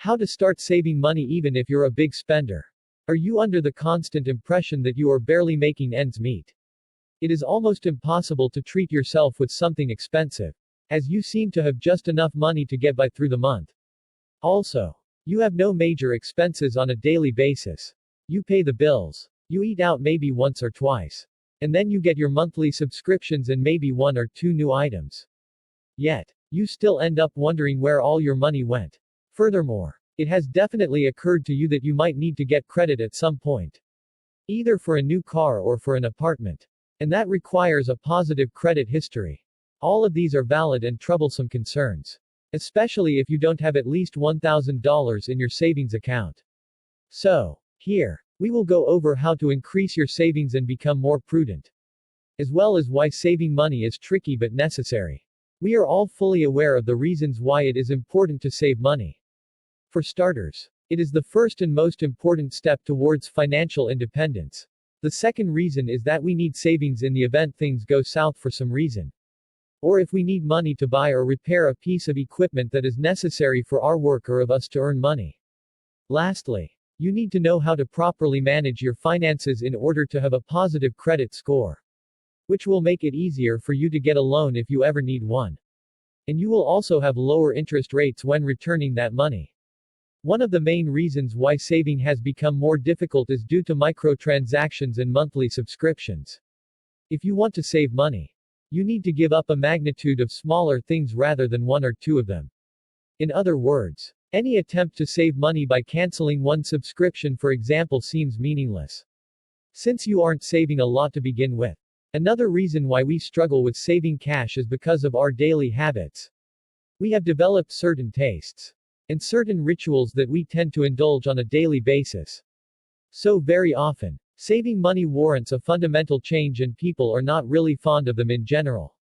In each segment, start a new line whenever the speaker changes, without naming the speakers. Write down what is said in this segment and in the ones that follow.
How to start saving money even if you're a big spender. Are you under the constant impression that you are barely making ends meet? It is almost impossible to treat yourself with something expensive, as you seem to have just enough money to get by through the month. Also, you have no major expenses on a daily basis. You pay the bills. You eat out maybe once or twice. And then you get your monthly subscriptions and maybe one or two new items. Yet, you still end up wondering where all your money went. Furthermore, it has definitely occurred to you that you might need to get credit at some point. Either for a new car or for an apartment. And that requires a positive credit history. All of these are valid and troublesome concerns. Especially if you don't have at least $1,000 in your savings account. So, here, we will go over how to increase your savings and become more prudent. As well as why saving money is tricky but necessary. We are all fully aware of the reasons why it is important to save money. For starters, it is the first and most important step towards financial independence. The second reason is that we need savings in the event things go south for some reason. Or if we need money to buy or repair a piece of equipment that is necessary for our work or of us to earn money. Lastly, you need to know how to properly manage your finances in order to have a positive credit score, which will make it easier for you to get a loan if you ever need one. And you will also have lower interest rates when returning that money. One of the main reasons why saving has become more difficult is due to microtransactions and monthly subscriptions. If you want to save money, you need to give up a magnitude of smaller things rather than one or two of them. In other words, any attempt to save money by canceling one subscription, for example, seems meaningless. Since you aren't saving a lot to begin with. Another reason why we struggle with saving cash is because of our daily habits. We have developed certain tastes and certain rituals that we tend to indulge on a daily basis. So very often, saving money warrants a fundamental change and people are not really fond of them in general.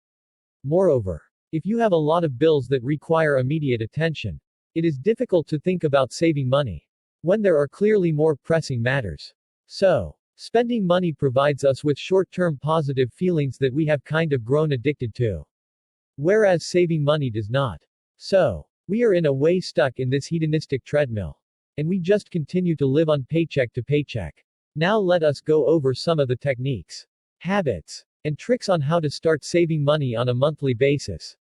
Moreover, if you have a lot of bills that require immediate attention, it is difficult to think about saving money when there are clearly more pressing matters. So, spending money provides us with short-term positive feelings that we have kind of grown addicted to. Whereas saving money does not. So, we are in a way stuck in this hedonistic treadmill. And we just continue to live on paycheck to paycheck. Now let us go over some of the techniques, habits, and tricks on how to start saving money on a monthly basis.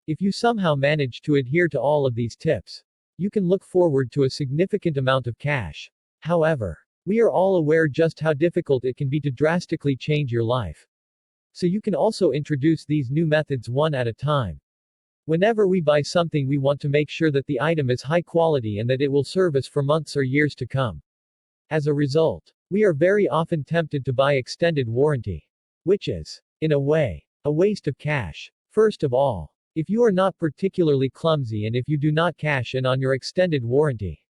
If you somehow manage to adhere to all of these tips, you can look forward to a significant amount of cash. However, we are all aware just how difficult it can be to drastically change your life. So you can also introduce these new methods one at a time. Whenever we buy something, we want to make sure that the item is high quality and that it will serve us for months or years to come. As a result, we are very often tempted to buy extended warranty, which is, in a way, a waste of cash. First of all, if you are not particularly clumsy and if you do not cash in on your extended warranty,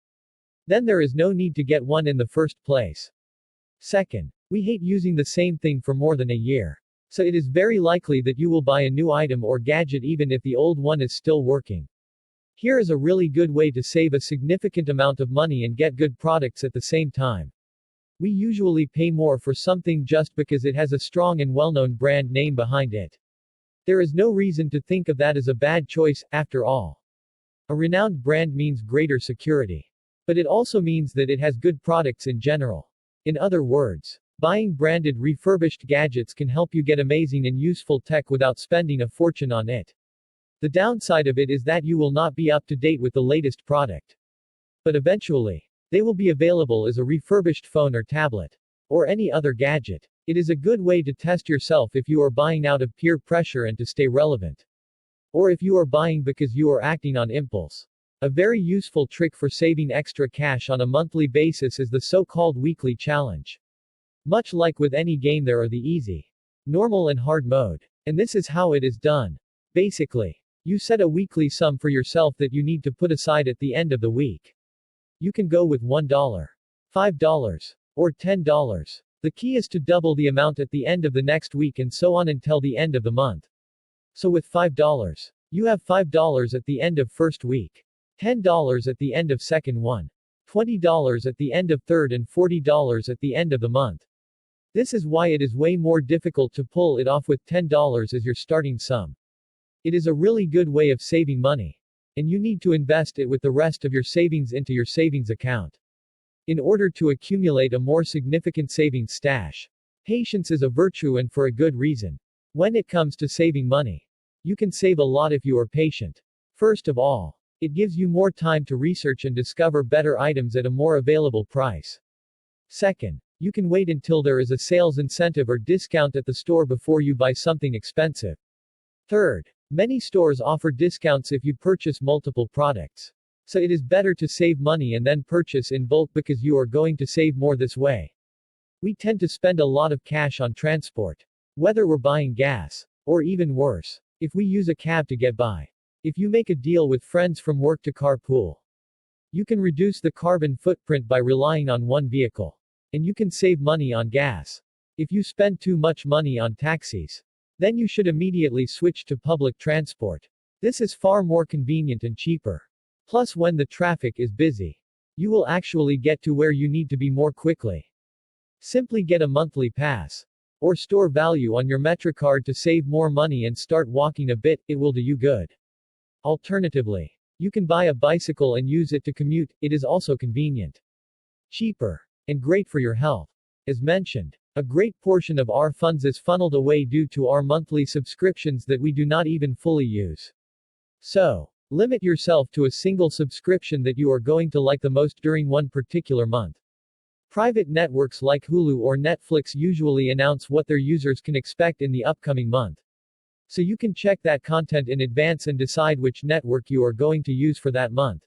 then there is no need to get one in the first place. Second, we hate using the same thing for more than a year. So it is very likely that you will buy a new item or gadget even if the old one is still working. Here is a really good way to save a significant amount of money and get good products at the same time. We usually pay more for something just because it has a strong and well-known brand name behind it. There is no reason to think of that as a bad choice, after all. A renowned brand means greater security. But it also means that it has good products in general. In other words, buying branded refurbished gadgets can help you get amazing and useful tech without spending a fortune on it. The downside of it is that you will not be up to date with the latest product. But eventually, they will be available as a refurbished phone or tablet. Or any other gadget. It is a good way to test yourself if you are buying out of peer pressure and to stay relevant. Or if you are buying because you are acting on impulse. A very useful trick for saving extra cash on a monthly basis is the so-called weekly challenge. Much like with any game, there are the easy, normal and hard mode. And this is how it is done. Basically, you set a weekly sum for yourself that you need to put aside at the end of the week. You can go with $1, $5, or $10. The key is to double the amount at the end of the next week and so on until the end of the month. So with $5, you have $5 at the end of first week, $10 at the end of second one, $20 at the end of third and $40 at the end of the month. This is why it is way more difficult to pull it off with $10 as your starting sum. It is a really good way of saving money. and you need to invest it with the rest of your savings into your savings account. In order to accumulate a more significant savings stash, patience is a virtue and for a good reason. When it comes to saving money, you can save a lot if you are patient. First of all, it gives you more time to research and discover better items at a more available price. Second, you can wait until there is a sales incentive or discount at the store before you buy something expensive. Third, many stores offer discounts if you purchase multiple products. So it is better to save money and then purchase in bulk because you are going to save more this way. We tend to spend a lot of cash on transport. Whether we're buying gas, or even worse, if we use a cab to get by. If you make a deal with friends from work to carpool, you can reduce the carbon footprint by relying on one vehicle. And you can save money on gas. If you spend too much money on taxis, then you should immediately switch to public transport. This is far more convenient and cheaper. Plus, when the traffic is busy, you will actually get to where you need to be more quickly. Simply get a monthly pass, or store value on your MetroCard to save more money and start walking a bit, it will do you good. Alternatively, you can buy a bicycle and use it to commute, it is also convenient, cheaper, and great for your health. As mentioned, a great portion of our funds is funneled away due to our monthly subscriptions that we do not even fully use. So, limit yourself to a single subscription that you are going to like the most during one particular month. Private networks like Hulu or Netflix usually announce what their users can expect in the upcoming month. So you can check that content in advance and decide which network you are going to use for that month.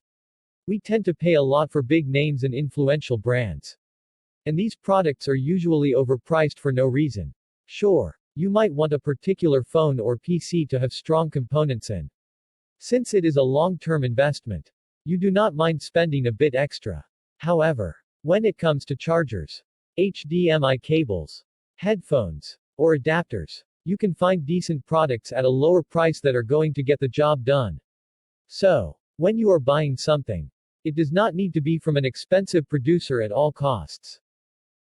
We tend to pay a lot for big names and influential brands. And these products are usually overpriced for no reason. Sure, you might want a particular phone or PC to have strong components in. Since it is a long-term investment, you do not mind spending a bit extra. However, when it comes to chargers, HDMI cables, headphones, or adapters, you can find decent products at a lower price that are going to get the job done. So, when you are buying something, it does not need to be from an expensive producer at all costs.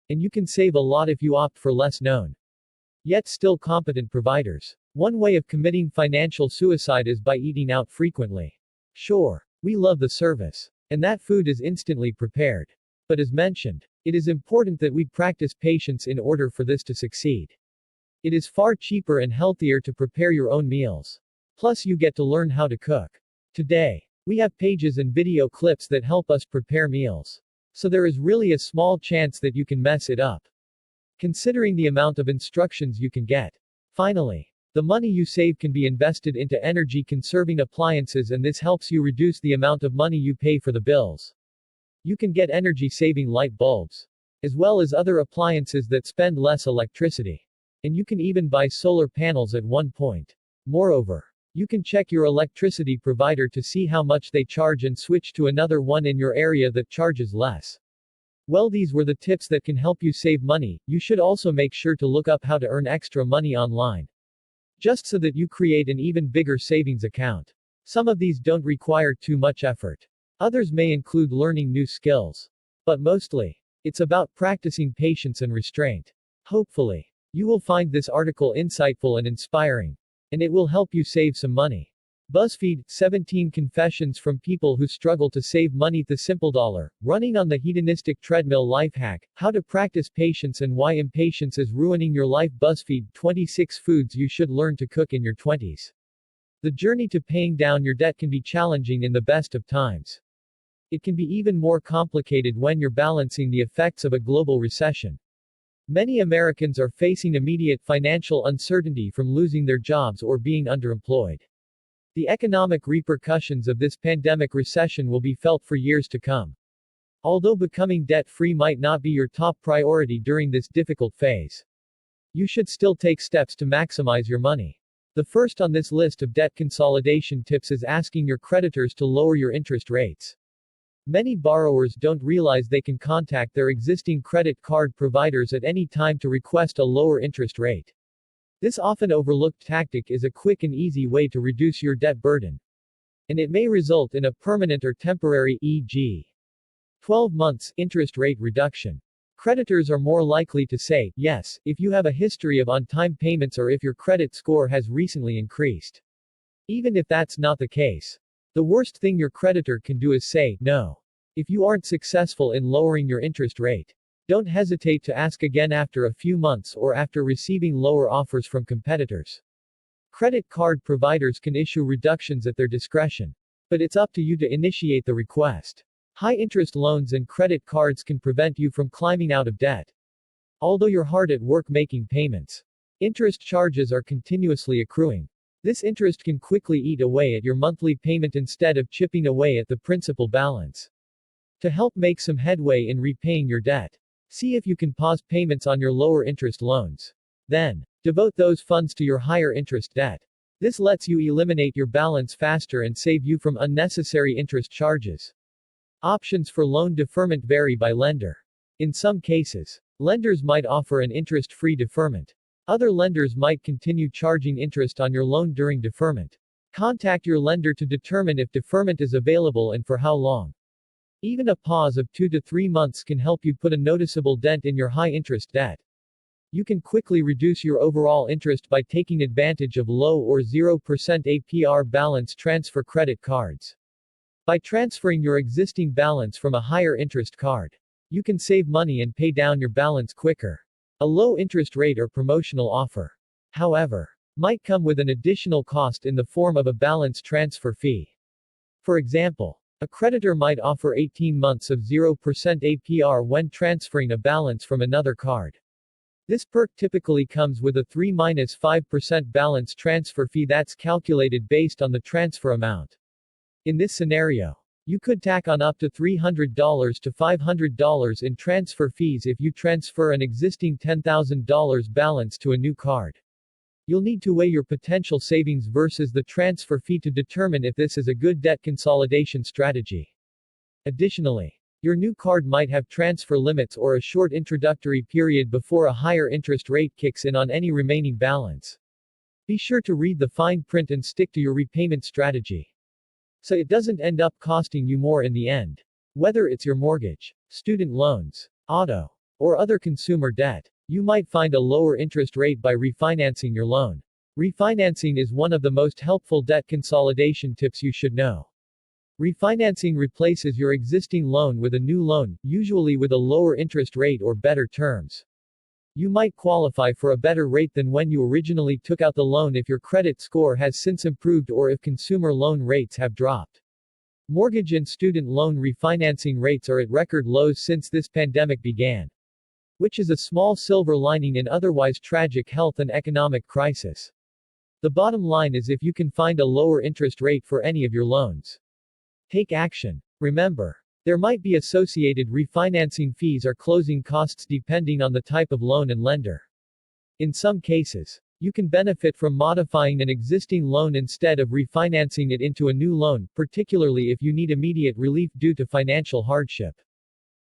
And you can save a lot if you opt for less known, yet still competent providers. One way of committing financial suicide is by eating out frequently. Sure, we love the service, and that food is instantly prepared. But as mentioned, it is important that we practice patience in order for this to succeed. It is far cheaper and healthier to prepare your own meals. Plus, you get to learn how to cook. Today, we have pages and video clips that help us prepare meals. So there is really a small chance that you can mess it up, considering the amount of instructions you can get. Finally, the money you save can be invested into energy-conserving appliances, and this helps you reduce the amount of money you pay for the bills. You can get energy-saving light bulbs, as well as other appliances that spend less electricity. And you can even buy solar panels at one point. Moreover, you can check your electricity provider to see how much they charge and switch to another one in your area that charges less. Well, these were the tips that can help you save money. You should also make sure to look up how to earn extra money online, just so that you create an even bigger savings account. Some of these don't require too much effort. Others may include learning new skills. But mostly, it's about practicing patience and restraint. Hopefully, you will find this article insightful and inspiring, and it will help you save some money. BuzzFeed, 17 Confessions from People Who Struggle to Save Money. The Simple Dollar, Running on the Hedonistic Treadmill Life Hack, How to Practice Patience and Why Impatience is Ruining Your Life. BuzzFeed, 26 Foods You Should Learn to Cook in Your 20s. The journey to paying down your debt can be challenging in the best of times. It can be even more complicated when you're balancing the effects of a global recession. Many Americans are facing immediate financial uncertainty from losing their jobs or being underemployed. The economic repercussions of this pandemic recession will be felt for years to come. Although becoming debt-free might not be your top priority during this difficult phase, you should still take steps to maximize your money. The first on this list of debt consolidation tips is asking your creditors to lower your interest rates. Many borrowers don't realize they can contact their existing credit card providers at any time to request a lower interest rate. This often overlooked tactic is a quick and easy way to reduce your debt burden. And it may result in a permanent or temporary, e.g., 12 months, interest rate reduction. Creditors are more likely to say yes if you have a history of on-time payments or if your credit score has recently increased. Even if that's not the case, The worst thing your creditor can do is say no. If you aren't successful in lowering your interest rate, don't hesitate to ask again after a few months or after receiving lower offers from competitors. Credit card providers can issue reductions at their discretion, but it's up to you to initiate the request. High-interest loans and credit cards can prevent you from climbing out of debt. Although you're hard at work making payments, interest charges are continuously accruing. This interest can quickly eat away at your monthly payment instead of chipping away at the principal balance. To help make some headway in repaying your debt, see if you can pause payments on your lower interest loans. Then, devote those funds to your higher interest debt. This lets you eliminate your balance faster and save you from unnecessary interest charges. Options for loan deferment vary by lender. In some cases, lenders might offer an interest-free deferment. Other lenders might continue charging interest on your loan during deferment. Contact your lender to determine if deferment is available and for how long. Even a pause of 2 to 3 months can help you put a noticeable dent in your high-interest debt. You can quickly reduce your overall interest by taking advantage of low or 0% APR balance transfer credit cards. By transferring your existing balance from a higher interest card, you can save money and pay down your balance quicker. A low interest rate or promotional offer, however, might come with an additional cost in the form of a balance transfer fee. For example, a creditor might offer 18 months of 0% APR when transferring a balance from another card. This perk typically comes with a 3-5% balance transfer fee that's calculated based on the transfer amount. In this scenario, you could tack on up to $300 to $500 in transfer fees if you transfer an existing $10,000 balance to a new card. You'll need to weigh your potential savings versus the transfer fee to determine if this is a good debt consolidation strategy. Additionally, your new card might have transfer limits or a short introductory period before a higher interest rate kicks in on any remaining balance. Be sure to read the fine print and stick to your repayment strategy, so it doesn't end up costing you more in the end. Whether it's your mortgage, student loans, auto, or other consumer debt, you might find a lower interest rate by refinancing your loan. Refinancing is one of the most helpful debt consolidation tips you should know. Refinancing replaces your existing loan with a new loan, usually with a lower interest rate or better terms. You might qualify for a better rate than when you originally took out the loan if your credit score has since improved or if consumer loan rates have dropped. Mortgage and student loan refinancing rates are at record lows since this pandemic began, which is a small silver lining in otherwise tragic health and economic crisis. The bottom line is if you can find a lower interest rate for any of your loans, take action. Remember, there might be associated refinancing fees or closing costs depending on the type of loan and lender. In some cases, you can benefit from modifying an existing loan instead of refinancing it into a new loan, particularly if you need immediate relief due to financial hardship.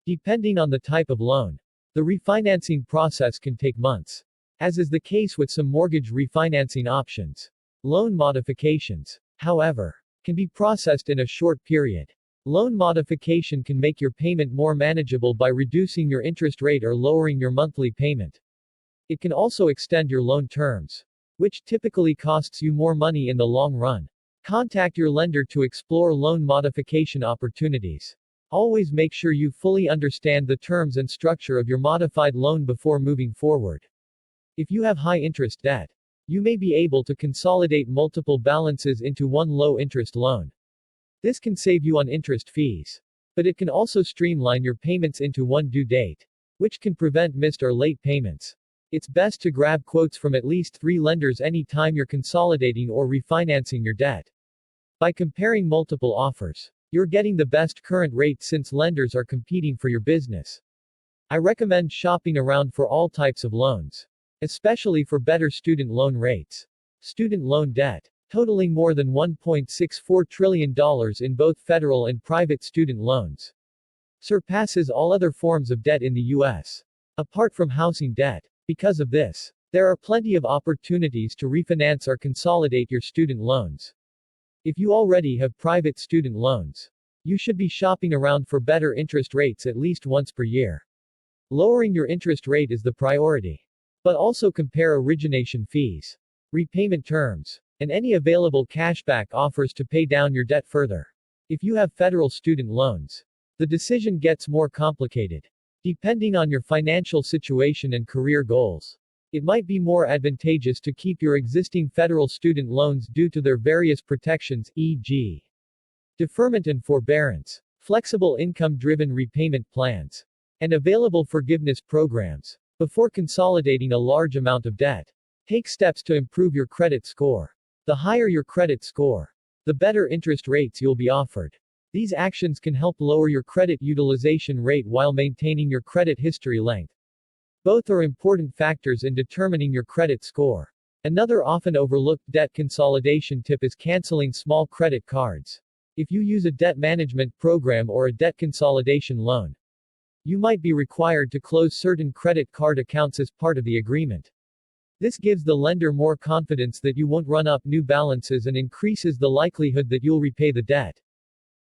Depending on the type of loan, the refinancing process can take months, as is the case with some mortgage refinancing options. Loan modifications, however, can be processed in a short period. Loan modification can make your payment more manageable by reducing your interest rate or lowering your monthly payment. It can also extend your loan terms, which typically costs you more money in the long run. Contact your lender to explore loan modification opportunities. Always make sure you fully understand the terms and structure of your modified loan before moving forward. If you have high interest debt, you may be able to consolidate multiple balances into one low interest loan. This can save you on interest fees, but it can also streamline your payments into one due date, which can prevent missed or late payments. It's best to grab quotes from at least 3 lenders anytime you're consolidating or refinancing your debt. By comparing multiple offers, you're getting the best current rate since lenders are competing for your business. I recommend shopping around for all types of loans, especially for better student loan rates. Student loan debt, totaling more than $1.64 trillion in both federal and private student loans, surpasses all other forms of debt in the U.S., apart from housing debt. Because of this, there are plenty of opportunities to refinance or consolidate your student loans. If you already have private student loans, you should be shopping around for better interest rates at least once per year. Lowering your interest rate is the priority. But also compare origination fees, repayment terms, and any available cashback offers to pay down your debt further. If you have federal student loans, the decision gets more complicated. Depending on your financial situation and career goals, it might be more advantageous to keep your existing federal student loans due to their various protections, e.g., deferment and forbearance, flexible income-driven repayment plans, and available forgiveness programs. Before consolidating a large amount of debt, take steps to improve your credit score. The higher your credit score, the better interest rates you'll be offered. These actions can help lower your credit utilization rate while maintaining your credit history length. Both are important factors in determining your credit score. Another often overlooked debt consolidation tip is canceling small credit cards. If you use a debt management program or a debt consolidation loan, you might be required to close certain credit card accounts as part of the agreement. This gives the lender more confidence that you won't run up new balances and increases the likelihood that you'll repay the debt.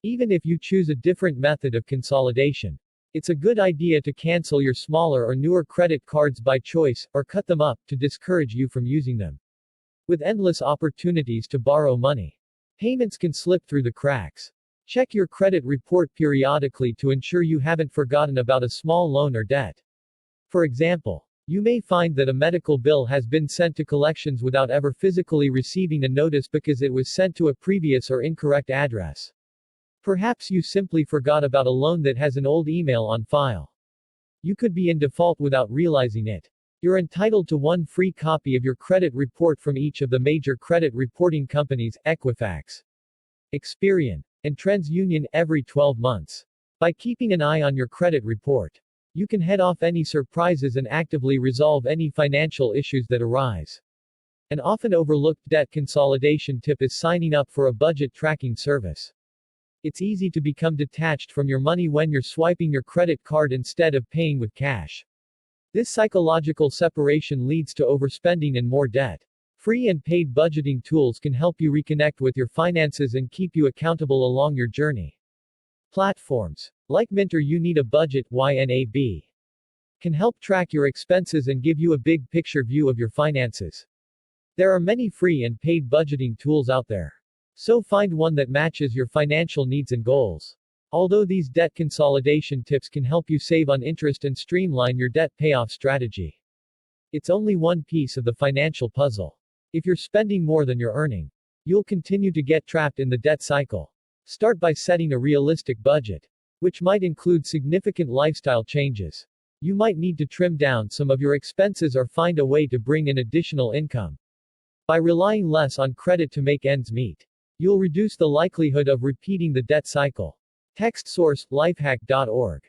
Even if you choose a different method of consolidation, it's a good idea to cancel your smaller or newer credit cards by choice, or cut them up, to discourage you from using them. With endless opportunities to borrow money, payments can slip through the cracks. Check your credit report periodically to ensure you haven't forgotten about a small loan or debt. For example, you may find that a medical bill has been sent to collections without ever physically receiving a notice because it was sent to a previous or incorrect address. Perhaps you simply forgot about a loan that has an old email on file. You could be in default without realizing it. You're entitled to one free copy of your credit report from each of the major credit reporting companies, Equifax, Experian, and TransUnion, every 12 months. By keeping an eye on your credit report, you can head off any surprises and actively resolve any financial issues that arise. An often overlooked debt consolidation tip is signing up for a budget tracking service. It's easy to become detached from your money when you're swiping your credit card instead of paying with cash. This psychological separation leads to overspending and more debt. Free and paid budgeting tools can help you reconnect with your finances and keep you accountable along your journey. Platforms like Mint or You Need a Budget (YNAB) can help track your expenses and give you a big picture view of your finances. There are many free and paid budgeting tools out there, so find one that matches your financial needs and goals. Although these debt consolidation tips can help you save on interest and streamline your debt payoff strategy, it's only one piece of the financial puzzle. If you're spending more than you're earning, you'll continue to get trapped in the debt cycle. Start by setting a realistic budget, which might include significant lifestyle changes. You might need to trim down some of your expenses or find a way to bring in additional income. By relying less on credit to make ends meet, you'll reduce the likelihood of repeating the debt cycle. Text source: lifehack.org.